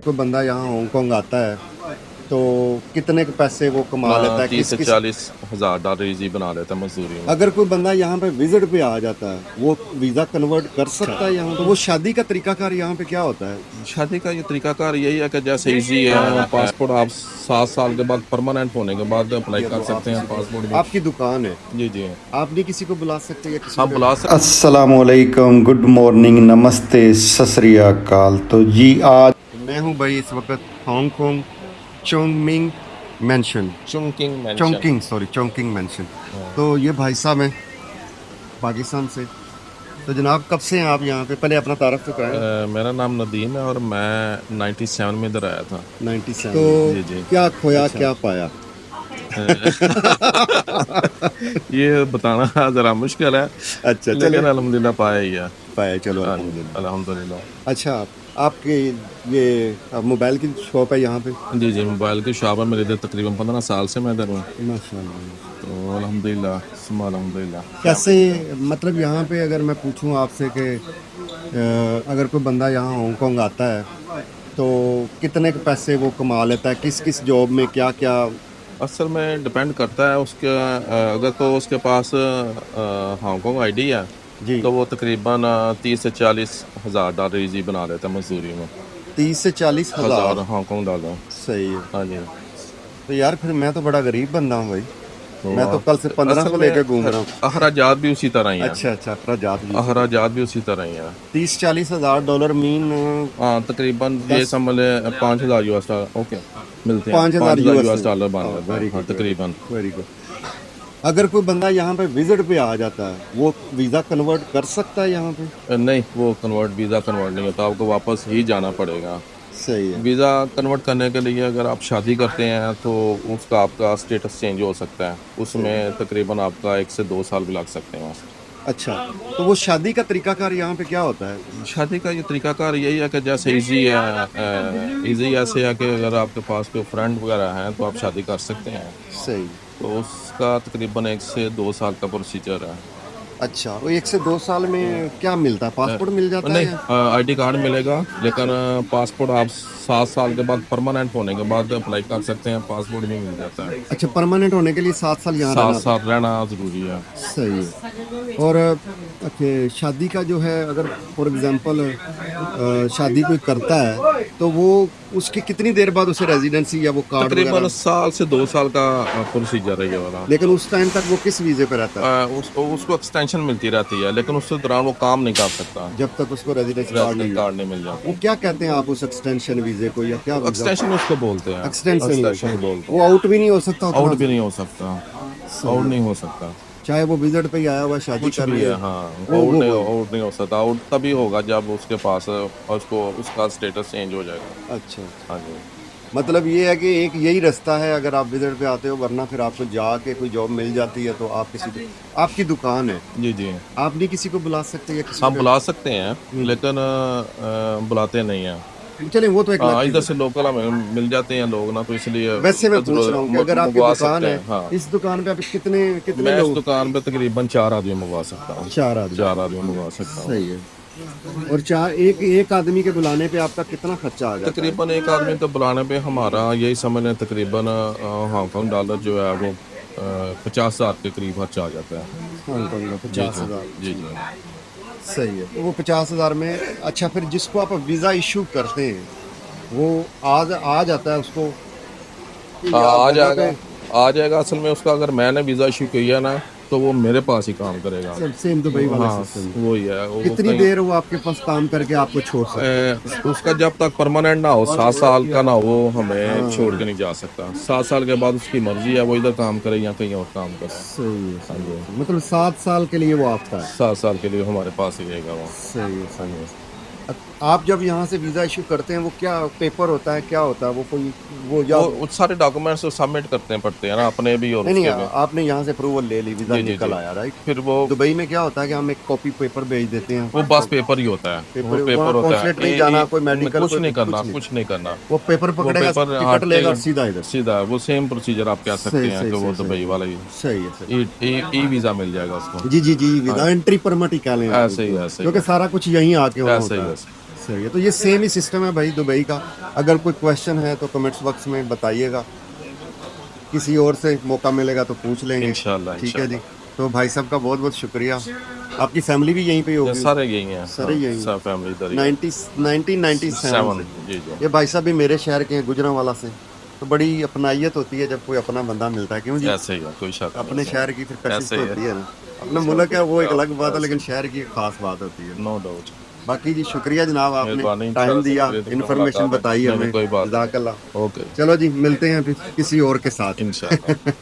कोई बंदा यहाँ हांगकांग आता है तो कितने के पैसे वो कमा लेता है, 30 किस से किस 40 हज़ार डॉलर इजी बना लेता है मजदूरी में। अगर कोई बंदा यहाँ पे विजिट पे आ जाता है वो वीज़ा कन्वर्ट कर सकता है यहाँ, तो वो शादी का तरीकाकार यहाँ पे क्या होता है? शादी का ये तरीकाकार यही है कि जैसे इजी है, पासपोर्ट आप 7 साल के बाद परमानेंट होने के बाद अप्लाई कर तो आप सकते हैं किसी पासपोर्ट को, भी। आपकी दुकान है, जी जी, आप नहीं किसी को बुला सकते या किसी आप को? बुला सकते। अस्सलामुअलैकुम, गुड मॉर्निंग, नमस्ते, सत श्री अकाल। तो जी आज मैं हूँ भाई इस वक्त Hong Kong Chongming mansion, Chungking mansion. Chungking sorry Chungking mansion. तो ये भाई साहब हैं पाकिस्तान से। तो जनाब कब से हैं आप यहाँ पे? पहले अपना तारफ़ तो कराएं। मेरा नाम नदीम है और मैं 97 में इधर आया था। 97 तो जी जी। क्या खोया अच्छा। क्या पाया? ये बताना ज़रा मुश्किल है, अच्छा चले लेकिन अल्हम्दुलिल्लाह पाया ही है। पाया, चलो हाँ जी, अल्हम्दुलिल्लाह। अल्हम्दुलिल्लाह। अच्छा, आपके ये मोबाइल की शॉप है यहाँ पे? जी जी, मोबाइल की शॉप है मेरे इधर, तकरीबन 15 साल से मैं इधर हूँ। माशाल्लाह। तो अल्हम्दुलिल्लाह सुम्मा अल्हम्दुलिल्लाह। कैसे, मतलब यहाँ पे अगर मैं पूछूँ आपसे कि अगर कोई बंदा यहाँ हांगकांग आता है तो कितने के पैसे वो कमा लेता है, किस किस जॉब में क्या क्या? असल में डिपेंड करता है उसके अगर तो उसके पास हांगकांग आईडी है जी, तो वो तकरीबन 30 से 40 हज़ार डॉलर इजी बना लेता है मजदूरी में। 30 से 40 हज़ार हज़ार हांगकांग डॉलर। सही है। हाँ जी। तो यार फिर मैं तो बड़ा गरीब बंदा हूँ भाई, तो मैं तो कल से 15 असल को में लेकर घूम रहा हूँ। अखराजात भी उसी तरह ही हैं। अच्छा अच्छा, अखराजात भी उसी तरह। अखराजात भी उसी तरह ही हैं। 30-40 हज़ार डॉलर मीन हाँ तकरीबन ये 10 समझ लें 5,000 यूएस डॉलर। ओके, मिलते हैं 5,000 5,000 यूएस। यूएस डॉलर बन जाता है। वेरी हाँ गुड, तकरीबन। Very good. अगर कोई बंदा यहाँ पे विजिट पे आ जाता है वो वीज़ा कन्वर्ट कर सकता है यहाँ पे? नहीं, वो कन्वर्ट वीज़ा कन्वर्ट नहीं होता, आपको वापस ही जाना पड़ेगा। सही है। वीज़ा कन्वर्ट करने के लिए अगर आप शादी करते हैं तो उसका आपका स्टेटस चेंज हो सकता है, उसमें तकरीबन आपका 1 से 2 साल भी लग सकते हैं। अच्छा, तो वो शादी का तरीकाकार यहाँ पे क्या होता है? शादी का ये तरीकाकार यही है कि जैसे इजी है, इजी ऐसे है कि अगर आपके पास कोई फ्रेंड वगैरह हैं तो आप शादी कर सकते हैं। सही। तो उसका तकरीबन 1 से 2 साल का प्रोसीजर है। अच्छा, वो 1 से 2 साल में क्या मिलता है? अ, पासपोर्ट मिल जाता है नहीं, या? आईडी कार्ड मिलेगा, लेकिन पासपोर्ट आप 7 साल के बाद परमानेंट होने के बाद अप्लाई कर सकते हैं, पासपोर्ट भी मिल जाता है। अच्छा, परमानेंट होने के लिए 7 साल यहाँ 7 रहना साल होता रहना ज़रूरी है। है। सही है। और अच्छा, शादी का जो है अगर फॉर एग्जांपल शादी कोई करता है तो वो उसकी कितनी देर बाद उसे रेजिडेंसी या वो कार्ड तकरीबन वगैरह? साल से 2 साल का प्रोसीजर है ये वाला। लेकिन उस टाइम तक वो किस वीज़े पे रहता है उसको एक्सटेंशन मिलती रहती है, लेकिन उसके दौरान वो काम नहीं कर सकता, जब तक उसको रेजिडेंस कार्ड रेज़िडेंट नहीं कार्ड मिले? नहीं मिल जाता। वो क्या कहते हैं आप उस एक्सटेंशन वीज़े को, या क्या वीज़ा? एक्सटेंशन उसको बोलते हैं। एक्सटेंशन ही एक्सटेंशन बोलते वो आउट भी नहीं हो सकता हैं। उतना? आउट भी नहीं हो सकता, आउट नहीं हो सकता। चाहे वो विजिट पे ही आया हुआ शादी कुछ कर भी रही है, है हाँ, वो आउट नहीं हो सकता। आउट तभी होगा जब उसके पास उसको उसका स्टेटस चेंज हो जाएगा। अच्छा। हाँ जी। मतलब ये है कि एक यही रास्ता है अगर आप विजिट पे आते हो, वरना फिर आपको जाके कोई जॉब मिल जाती है तो आप किसी को, आपकी दुकान है, जी जी, आप नहीं किसी को बुला सकते या किसी हम को? बुला सकते हैं, लेकिन बुलाते नहीं हैं। चलें वो तो एक अलग हाँ, चीज़ इधर है। से लोकल हमें मिल जाते हैं लोग ना, तो इसलिए वैसे मैं पूछ रहा हूँ कि अगर आपकी मंगवा दुकान सकते है, हैं। हाँ, इस दुकान पे आप कितने कितने मैं इस लोग? दुकान पे तकरीबन 4 आदमी मंगवा सकता हूँ। 4 आदमी। 4 आदमी मंगवा सकता हूँ। सही है। और चार एक एक आदमी के बुलाने पे आपका कितना खर्चा आ जाता है? तकरीबन एक आदमी तो बुलाने पे हमारा यही समझ लें तकरीबन हांगकांग डॉलर जो है वो 50,000 के करीब खर्चा आ जाता है। हांगकांग में जी 50,000। जी, जी जी। सही है। तो वो 50,000 में, अच्छा फिर जिसको आप वीज़ा इशू करते हैं वो आ जाता है उसको हाँ, या आ जगह जाएगा, पे? आ जाएगा। असल में उसका अगर मैंने वीज़ा इशू किया ना तो वो मेरे पास ही काम करेगा। सेम दुबई वाला हाँ, सिस्टम। वही है वो कितनी कहीं देर वो आपके पास काम करके आपको छोड़ सकता है? उसका जब तक परमानेंट ना हो, 7 साल का ना हो, हमें छोड़ के हाँ, नहीं जा सकता। 7 साल के बाद उसकी मर्जी है, वो इधर काम करे या कहीं और काम करे। सही है, हाँ सही जी, है। मतलब 7 साल के लिए वो आपका है? 7 साल के लिए हमारे पास ही रहेगा वो। सही है, सही है। आप जब यहाँ से वीज़ा इशू करते हैं वो क्या पेपर होता है, क्या होता है वो, कोई वो या वो सारे डॉक्यूमेंट्स सबमिट करते पड़ते हैं ना, अपने भी और नहीं उसके भी। आपने यहाँ से अप्रूवल ले ली, वीज़ा जी जी निकल जी। आया, राइट? फिर वो दुबई में क्या होता है कि हम एक कॉपी पेपर भेज देते हैं, वो बस पेपर ही होता है, वो पेपर वहाँ पेपर होता है। कॉन्सुलेट नहीं जाना, कोई मेडिकल कुछ कोई नहीं करना, कुछ नहीं, कुछ नहीं करना। वो पेपर वो पकड़ेगा, पेपर टिकट लेगा और हट सीधा इधर। सीधा वो सेम प्रोसीजर आप कह सकते सही हैं सही कि वो सही दुबई वाला ही सही है, सही। ई वीज़ा मिल जाएगा उसको। जी जी जी, हाँ, वीज़ा एंट्री परमिट ही कह लें आप ऐसे ही उसको, ऐसे ही क्योंकि सारा कुछ यहीं आके होना ऐसे होता ही है। ऐसे। सही है। तो ये सेम ही सिस्टम है भाई दुबई का। अगर कोई क्वेश्चन है तो कमेंट्स बॉक्स में बताइएगा, किसी और से मौका मिलेगा तो पूछ लेंगे। इंशाल्लाह ठीक है जी। इंशाल्लाह। तो भाई साहब का बहुत बहुत शुक्रिया। आपकी फैमिली भी यहीं पे ही ये होगी? सारे यही हैं, सारे हाँ, यहीं? सब फैमिली इधर ही है। 1997 से। जी जी। ये भाई साहब भी मेरे शहर के हैं, गुजरांवाला से। तो बड़ी अपनाइयत होती है जब कोई अपना बंदा मिलता है, क्यों जी? ऐसे ही है, कोई शक नहीं। अपने शहर की फिर कशिश ऐसे तो ही है। होती है ना। अपना मुल्क है वो एक अलग बात है, लेकिन शहर की एक खास बात होती है। No doubt. बाकी जी शुक्रिया जनाब, आपने मेहरबानी, टाइम दिया, इंशाल्लाह फिर इन्फॉर्मेशन मुलाकात है। बताई नहीं, हमें। नहीं, कोई बात नहीं। जज़ाकल्लाह। ओके चलो जी, मिलते हैं फिर किसी और के साथ। इंशाल्लाह।